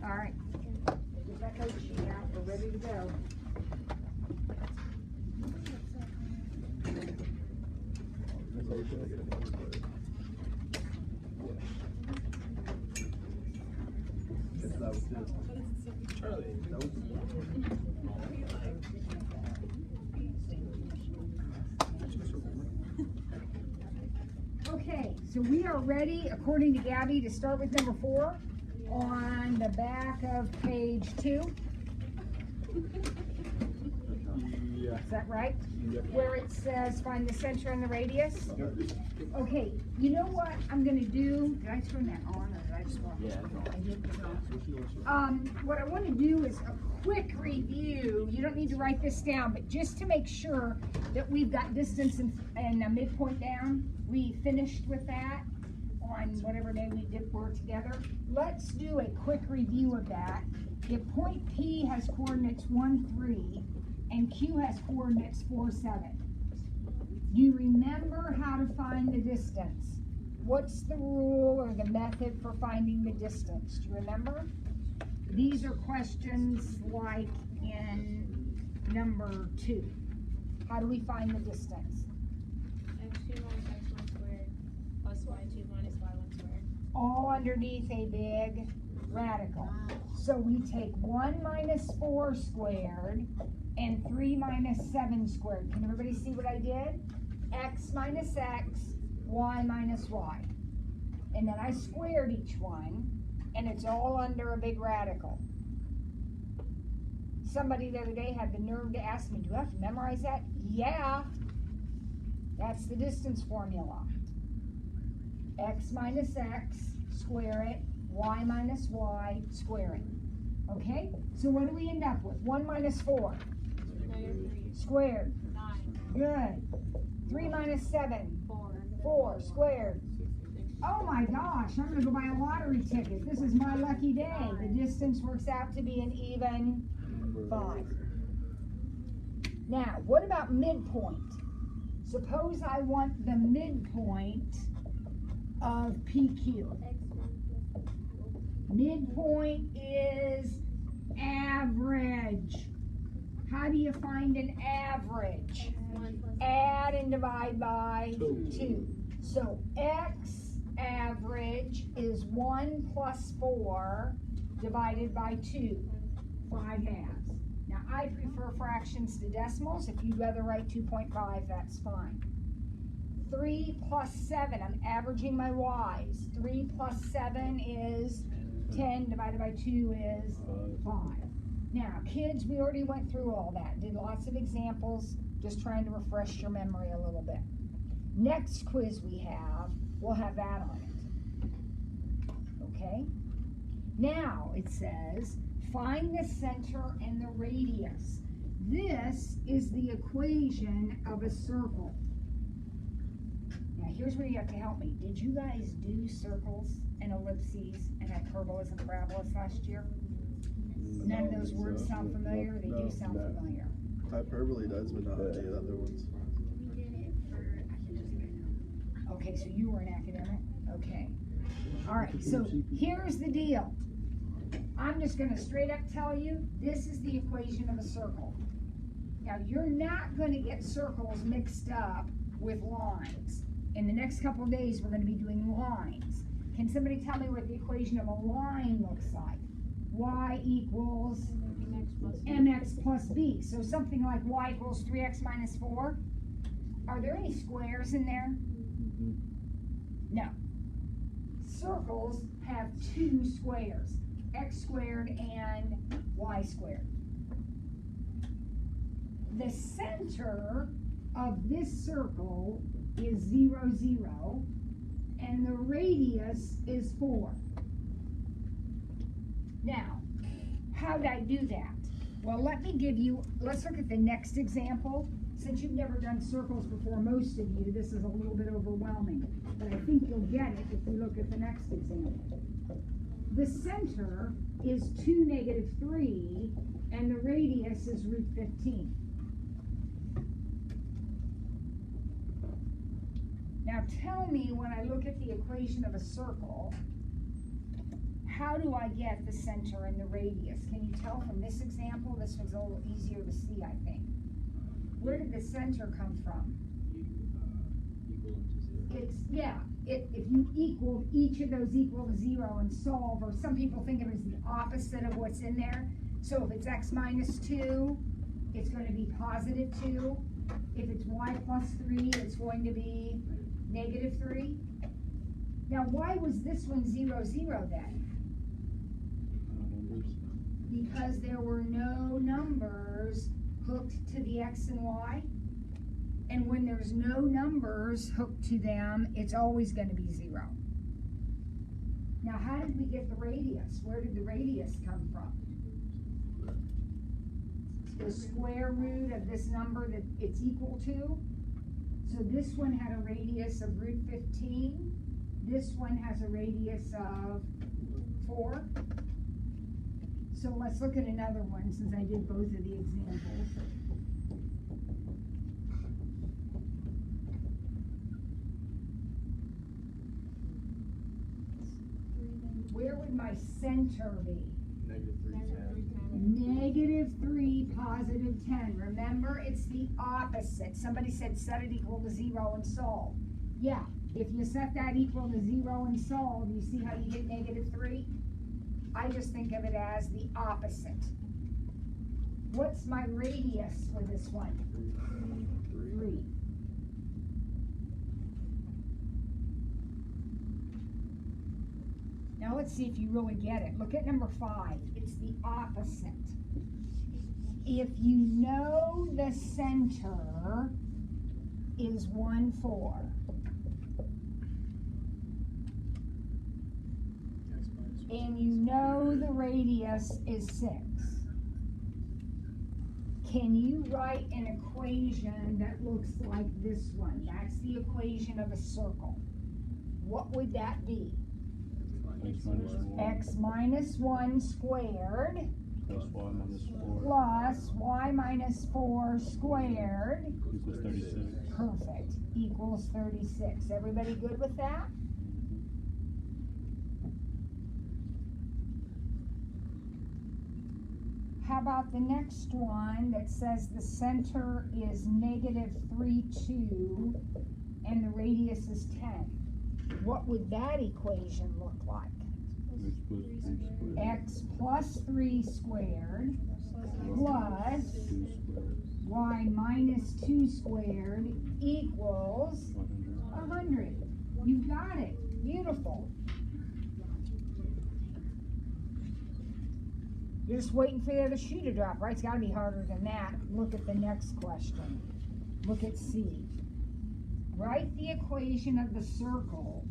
All right. Get that note sheet out. We're ready to go. Okay, so we are ready, according to Gabby, to start with number 4 on the back of page 2. Yeah. Is that right? Yep. Where it says find the center and the radius? Okay, you know what I'm gonna do? Did I turn that on or did I just want? Yeah. I did turn it on. What I want to do is a quick review. You don't need to write this down, but just to make sure that we've got distance and midpoint down. We finished with that on whatever day we were together. Let's do a quick review of that. If point P has coordinates 1, 3, and Q has coordinates 4, 7. You remember how to find the distance. What's the rule or the method for finding the distance? Do you remember? These are questions like in number 2. How do we find the distance? x2 minus x1 squared plus y2 minus y1 squared. All underneath a big radical. So we take 1 minus 4 squared and 3 minus 7 squared. Can everybody see what I did? X minus x, y minus y. And then I squared each one, and it's all under a big radical. Somebody the other day had the nerve to ask me, do I have to memorize that? Yeah. That's the distance formula. X minus x, square it, y minus y, square it. Okay? So what do we end up with? 1 minus 4. -3. Squared. 9. Good. 3 minus 7. 4. 4 squared. Oh my gosh, I'm going to go buy a lottery ticket. This is my lucky day. The distance works out to be an even 5. Now, what about midpoint? Suppose I want the midpoint of PQ. Midpoint is average. How do you find an average? Add and divide by 2. So x average is 1 plus 4 divided by 2, 5 halves. Now I prefer fractions to decimals. If you'd rather write 2.5, that's fine. 3 plus 7, I'm averaging my y's. 3 plus 7 is 10 divided by 2 is 5. Now, kids, we already went through all that. Did lots of examples, just trying to refresh your memory a little bit. Next quiz we have, we'll have that on it. Okay? Now, it says, find the center and the radius. This is the equation of a circle. Now, here's where you have to help me. Did you guys do circles and ellipses and hyperbolas and parabolas last year? None of those words sound familiar? They do sound familiar. Hyperbole does, but not any other ones. We did it for academic. Okay, so you were an academic? Okay. All right, so here's the deal. I'm just going to straight up tell you, this is the equation of a circle. Now, you're not going to get circles mixed up with lines. In the next couple of days, we're going to be doing lines. Can somebody tell me what the equation of a line looks like? Y equals mx plus b. So something like y equals 3x minus 4. Are there any squares in there? No. Circles have 2 squares, x squared and y squared. The center of this circle is 0, 0, and the radius is 4. Now, how did I do that? Well, let's look at the next example. Since you've never done circles before, most of you, this is a little bit overwhelming, but I think you'll get it if we look at the next example. The center is 2, -3, and the radius is √15. Now tell me, when I look at the equation of a circle, how do I get the center and the radius? Can you tell from this example? This was a little easier to see, I think. Where did the center come from? Equal them to 0. It's, yeah, if you equal each of those equal to 0 and solve, or some people think of it as the opposite of what's in there. So if it's x minus 2, it's going to be positive 2. If it's y plus 3, it's going to be negative 3. Now, why was this one 0, 0 then? Numbers. Because there were no numbers hooked to the x and y. And when there's no numbers hooked to them, it's always going to be 0. Now, how did we get the radius? Where did the radius come from? The square root of this number that it's equal to. So this one had a radius of root 15. This one has a radius of 4. So let's look at another one since I did both of the examples. Where would my center be? Negative 3, 10. Negative 3, positive 10. Remember, it's the opposite. Somebody said set it equal to 0 and solve. Yeah, if you set that equal to 0 and solve, you see how you get negative 3? I just think of it as the opposite. What's my radius for this one? 3. Now let's see if you really get it. Look at number 5. It's the opposite. If you know the center is 1, 4. And you know the radius is 6. Can you write an equation that looks like this one? That's the equation of a circle. What would that be? X minus 1 squared Plus y minus 4. plus y minus 4 squared. Equals 36. Perfect. Equals 36. Everybody good with that? How about the next one that says the center is negative 3, 2, and the radius is 10? What would that equation look like? X plus 3 squared. X plus 3 squared plus 2 squared. y minus 2 squared equals 100. You got it. Beautiful. You're just waiting for the other shoe to drop, right? It's got to be harder than that. Look at the next question. Look at C. Write the equation of the circle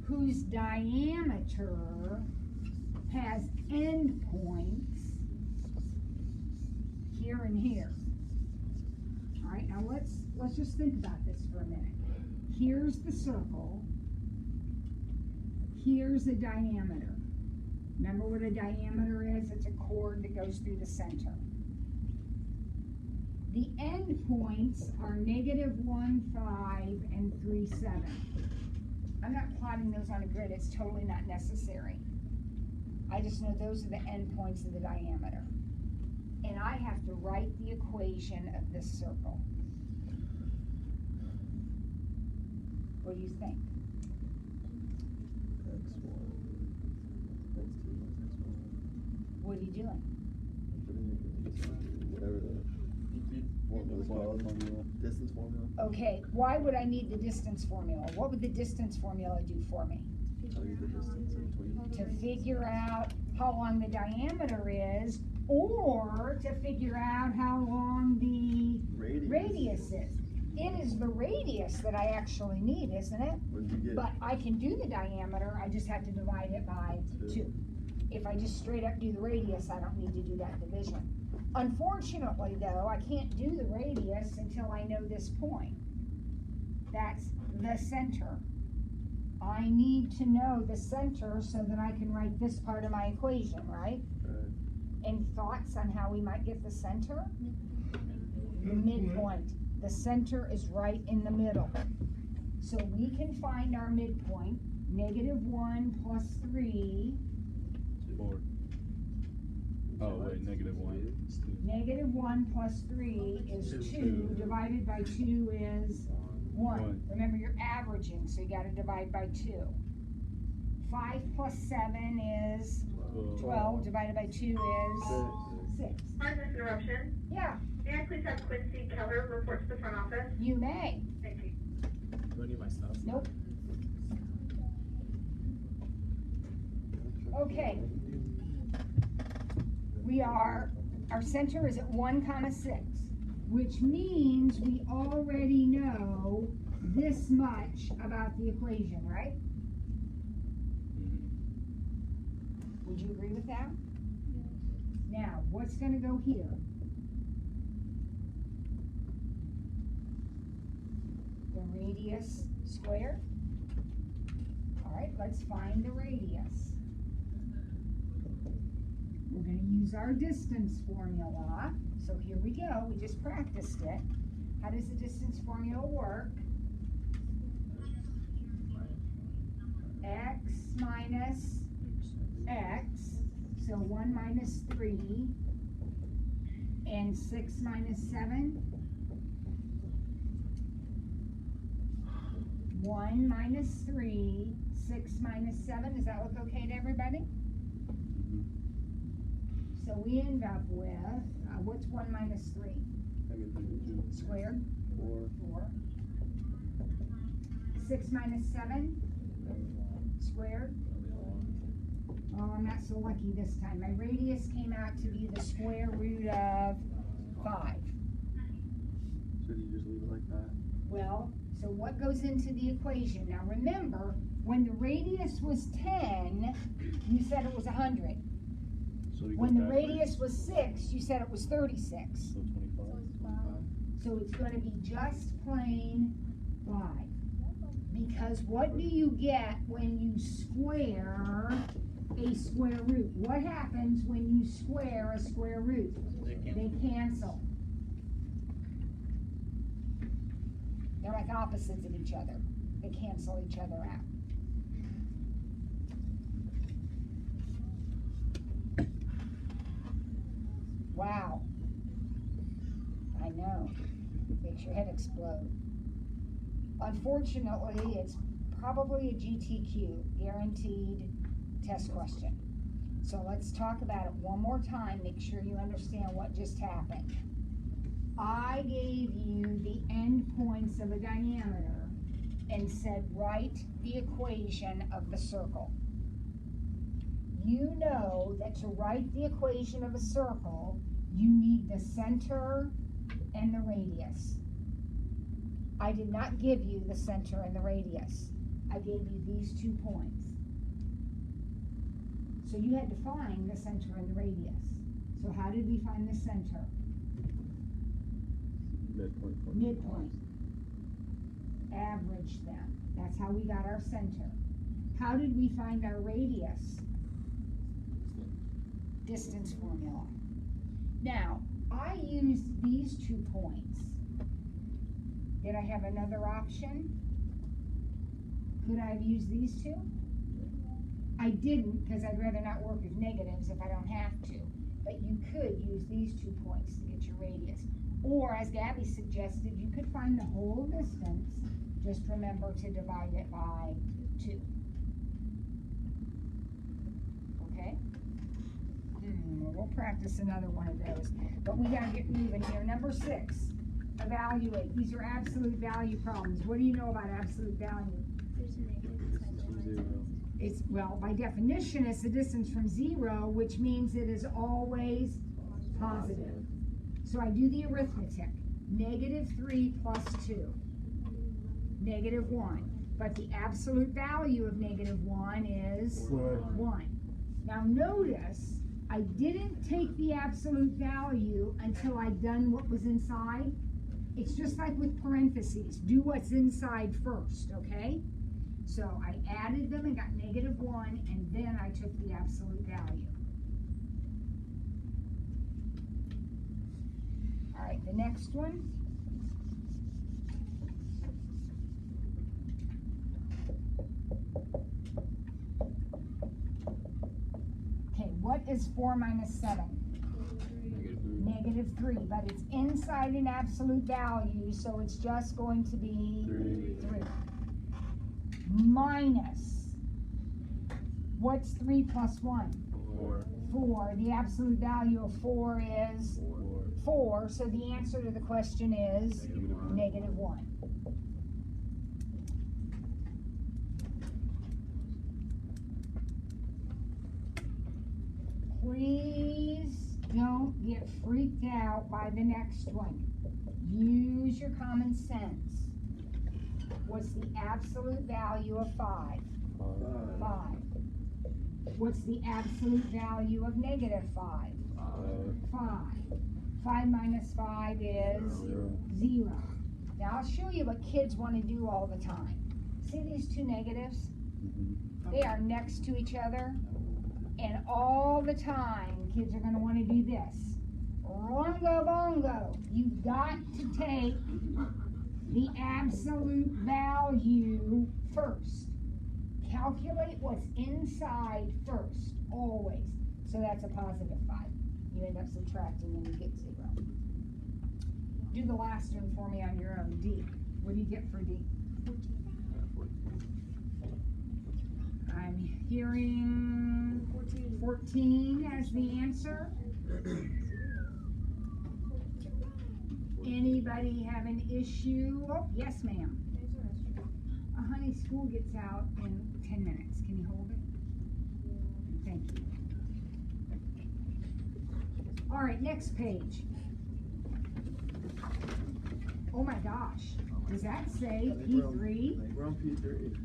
whose diameter has endpoints here and here. All right, now let's just think about this for a minute. Here's the circle. Here's the diameter. Remember what a diameter is? It's a chord that goes through the center. The endpoints are negative 1, 5, and 3, 7. I'm not plotting those on a grid. It's totally not necessary. I just know those are the endpoints of the diameter. And I have to write the equation of this circle. What do you think? What are you doing? Whatever the formula is called. Distance formula. Okay, why would I need the distance formula? What would the distance formula do for me? Tell you the distance in between. To figure out how long the diameter is, or to figure out how long the radius is. It is the radius that I actually need, isn't it? What did you get? But I can do the diameter, I just have to divide it by 2. If I just straight up do the radius, I don't need to do that division. Unfortunately, though, I can't do the radius until I know this point. That's the center. I need to know the center so that I can write this part of my equation, right? Any thoughts on how we might get the center? The midpoint. The center is right in the middle. So we can find our midpoint. -1 plus 3. 4. Oh, wait, -1. It's 2. -1 plus 3 is 2. Divided by 2 is 1. One. Remember, you're averaging, so you gotta divide by 2. 5 plus 7 is 12. Divided by 2 is 6. Pardon this interruption. Yeah, May I please have Quincy Keller report to the front office? you may. Thank you. Do I need my stuff? Nope. Okay. Our center is at 1,6, which means we already know this much about the equation, right? Would you agree with that? Now, what's gonna go here? The radius squared. All right, let's find the radius. We're gonna use our distance formula. So here we go, we just practiced it. How does the distance formula work? X minus X, so 1 minus 3, and 6 minus 7. 1 minus 3, 6 minus 7, does that look okay to everybody? So we end up with, what's 1 minus 3? Squared? 4. 6 minus 7? Squared? Oh, I'm not so lucky this time. My radius came out to be the square root of 5. So do you just leave it like that? Well, so what goes into the equation? Now remember, when the radius was 10, you said it was 100. So we go When the backwards. radius was 6, you said it was 36. So 25. So it's going to be just plain 5. Because what do you get when you square a square root? What happens when you square a square root? They cancel. They're like opposites of each other. They cancel each other out. Wow. I know. Makes your head explode. Unfortunately, it's probably a GTQ, guaranteed test question. So let's talk about it one more time, make sure you understand what just happened. I gave you the endpoints of a diameter and said write the equation of the circle. You know that to write the equation of a circle, you need the center and the radius. I did not give you the center and the radius. I gave you these 2 points. So you had to find the center and the radius. So how did we find the center? Midpoint formula. Midpoint. Average them. That's how we got our center. How did we find our radius? Distance formula. Now, I used these 2 points. Did I have another option? Could I have used these 2? I didn't, because I'd rather not work with negatives if I don't have to. But you could use these 2 points to get your radius. Or, as Gabby suggested, you could find the whole distance. Just remember to divide it by 2. Okay? We'll practice another one of those. But we gotta get moving here. Number 6, evaluate. These are absolute value problems. What do you know about absolute value? There's a negative inside the line. 0. It's, well, by definition, it's the distance from 0, which means it is always positive. So I do the arithmetic. -3 plus 2. -1. But the absolute value of -1 is 1. Now notice, I didn't take the absolute value until I'd done what was inside. It's just like with parentheses. Do what's inside first, okay? So I added them and got -1, and then I took the absolute value. All right, the next one. What is 4 minus 7? -3, but it's inside an absolute value, so it's just going to be 3. Minus, what's 3 plus 1? 4. The absolute value of 4 is 4, so the answer to the question is -1. Please don't get freaked out by the next one. Use your common sense. What's the absolute value of 5? 5. What's the absolute value of -5? 5. 5 minus 5 is 0. Now I'll show you what kids want to do all the time. See these two negatives? They are next to each other. And all the time, kids are going to want to do this. Rongo bongo. You've got to take the absolute value first. Calculate what's inside first, always. So that's a positive 5. You end up subtracting and you get 0. Do the last one for me on your own. D. What do you get for D? 14. I'm hearing 14 as the answer. Anybody have an issue? Oh, yes, ma'am. Honey, school gets out in 10 minutes. Can you hold it? Thank you. All right, next page. Oh my gosh. Does that say P3? We're on P3.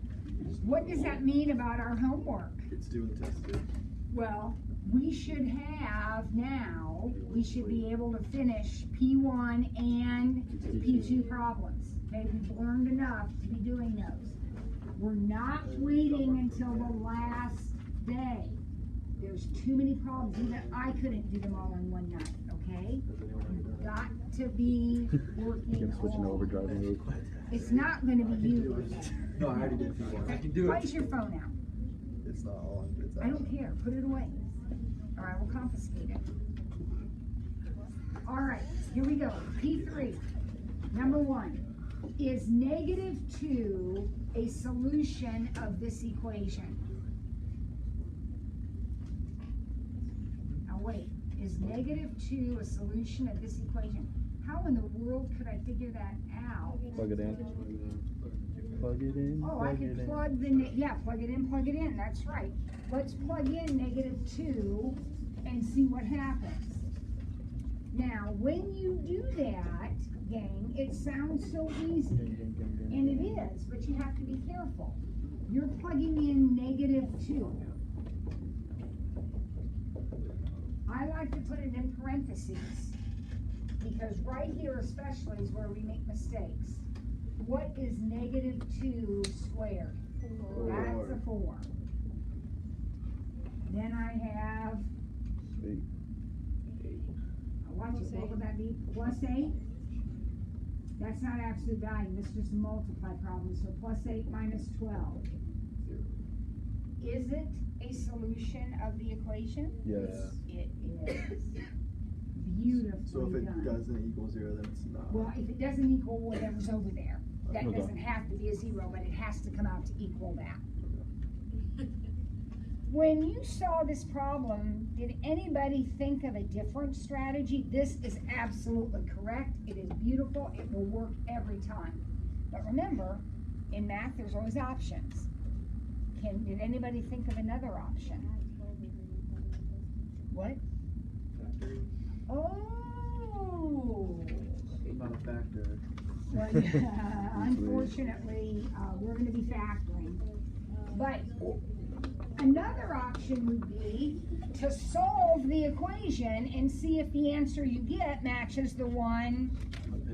What does that mean about our homework? It's doing tested. Well, we should have now, we should be able to finish P1 and P2 problems. Okay, we've learned enough to be doing those. We're not waiting until the last day. There's too many problems. Even I couldn't do them all in one night, okay? You've got to be working Switching to on. overdrive mode. It's not going to be you. No, I already did P1. I can do Why's it. your phone out? It's not on. It's out. I don't care. Put it away. Or I will confiscate it. All right, here we go. P3. Number 1. Is -2 a solution of this equation? Now wait. Is -2 a solution of this equation? How in the world could I figure that out? Plug it in. Plug it in. Oh, I could plug the, plug it in, that's right. Let's plug in -2 and see what happens. Now, when you do that, gang, it sounds so easy, and it is, but you have to be careful. You're plugging in -2. I like to put it in parentheses, because right here especially is where we make mistakes. What is -2 squared? That's a 4. Then I have, watch it, what would that be? +8? That's not absolute value, that's just a multiply problem, so +8 minus 12. Is it a solution of the equation? Yes. It is. Beautifully So if it done. doesn't equal 0, then it's not. Well, if it doesn't equal whatever's over there, that Okay. doesn't have to be a 0, but it has to come out to equal that. When you saw this problem, did anybody think of a different strategy? This is absolutely correct. It is beautiful. It will work every time. But remember, in math, there's always options. Did anybody think of another option? What? Factoring. Oh! Not a factor. Well, unfortunately, we're going to be factoring. But another option would be to solve the equation and see if the answer you get matches the one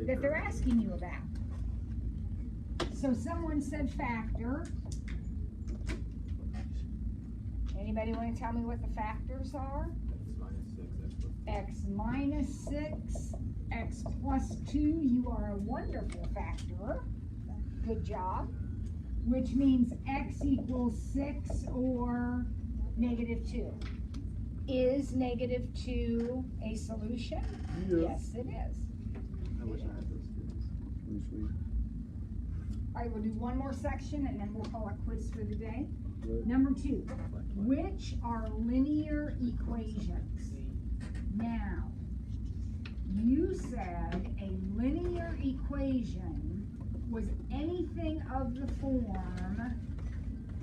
that they're asking you about. So someone said factor. Anybody want to tell me what the factors are? X minus 6, X plus 2, you are a wonderful factorer. Good job. Which means X equals 6 or -2. Is -2 a solution? Yes, it is. I wish I had those skills. All right, we'll do one more section and then we'll call it quiz for the day. Right. Number 2, which are linear equations? Now, you said a linear equation was anything of the form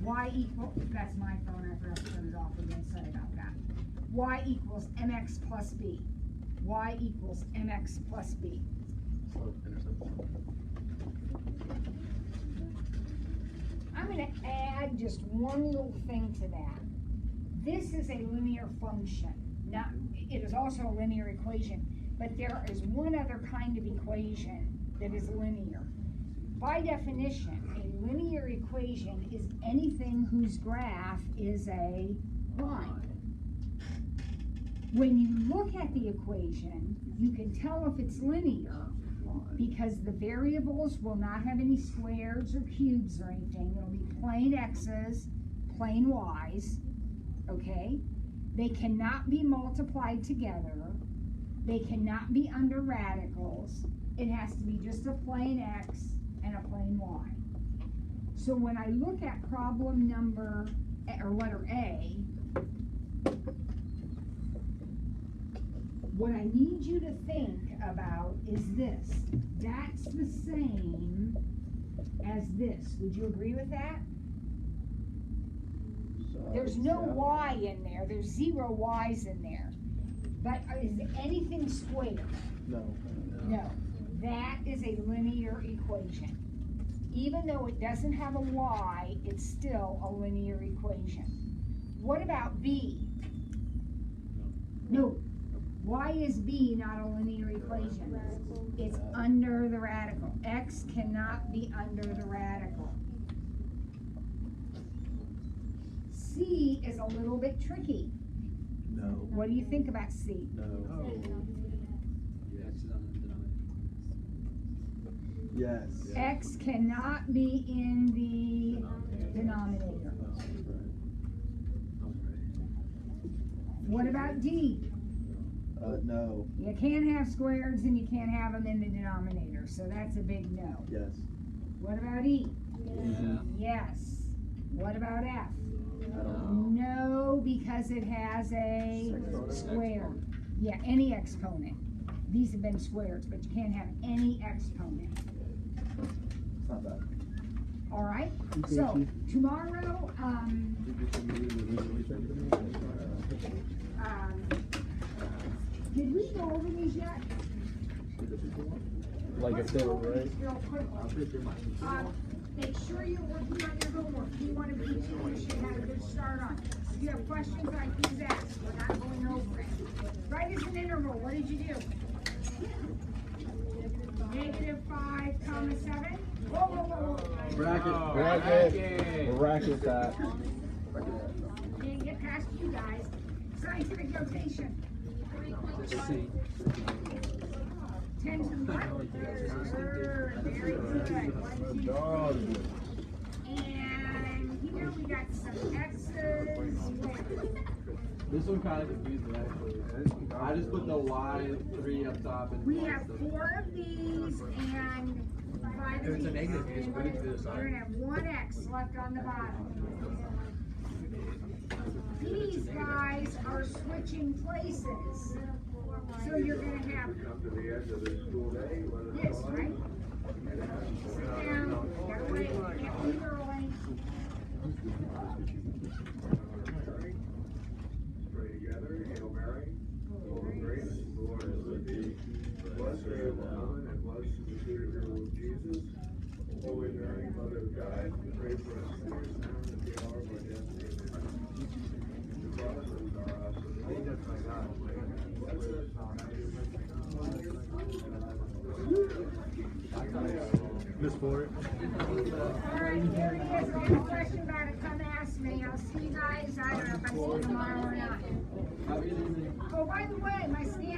y equal, that's my phone, I forgot to turn it off again, sorry about that. Y equals mx plus b. Y equals mx plus b. So, intersection. I'm gonna add just one little thing to that. This is a linear function. Now, it is also a linear equation, but there is one other kind of equation that is linear. By definition, a linear equation is anything whose graph is a line. When you look at the equation, you can tell if it's linear because the variables will not have any squares or cubes or anything. It'll be plain x's, plain y's, okay? They cannot be multiplied together. They cannot be under radicals. It has to be just a plain x and a plain y. So when I look at problem number, or letter A, what I need you to think about is this. That's the same as this. Would you agree with that? There's no y in there. There's 0 y's in there. But is anything squared? No. No. That is a linear equation. Even though it doesn't have a y, it's still a linear equation. What about b? No. Why is b not a linear equation? It's under the radical. X cannot be under the radical. C is a little bit tricky. No. What do you think about C? No. Yes. X cannot be in the denominator. What about D? No. You can't have squares and you can't have them in the denominator, so that's a big no. Yes. What about E? Yeah. Yes. What about F? No. No, because it has a square. Yeah, any exponent. These have been squares, but you can't have any exponent. It's not bad. All right? So, tomorrow, did we go over these yet? Like if they were right. Real quickly. Make sure you're working on your homework. If you want to be here, you should have a good start on it. If you have questions, I please ask. We're not going over it. Right as an interval, what did you do? -5, 7. Whoa, whoa, whoa, whoa. Bracket that. Can't get past you guys. Scientific notation. 10 to the right. Very good. 1, 2, 3. And here we got some X's. This one kind of confused me actually. I just put the Y3 up top and We have 4 of these and 5 of these. If it's a negative, you just put it to the side. We're gonna have 1 X left on the bottom. These guys are switching places. So you're gonna have this, right? Sit down, get away, can't leave early. Pray together, Hail Mary, full of grace, the Lord is with thee. Blessed are you among women, and blessed is the fruit of your womb, Jesus. Holy Mary, Mother of God, pray for us sinners now and at the hour of our death. Amen. The Father is our house, and the Lord is my God. Miss Ford. All right, here he is. If you have a question about it, come ask me. I'll see you guys. I don't know if I see you tomorrow or not. Oh, by the way, my scan.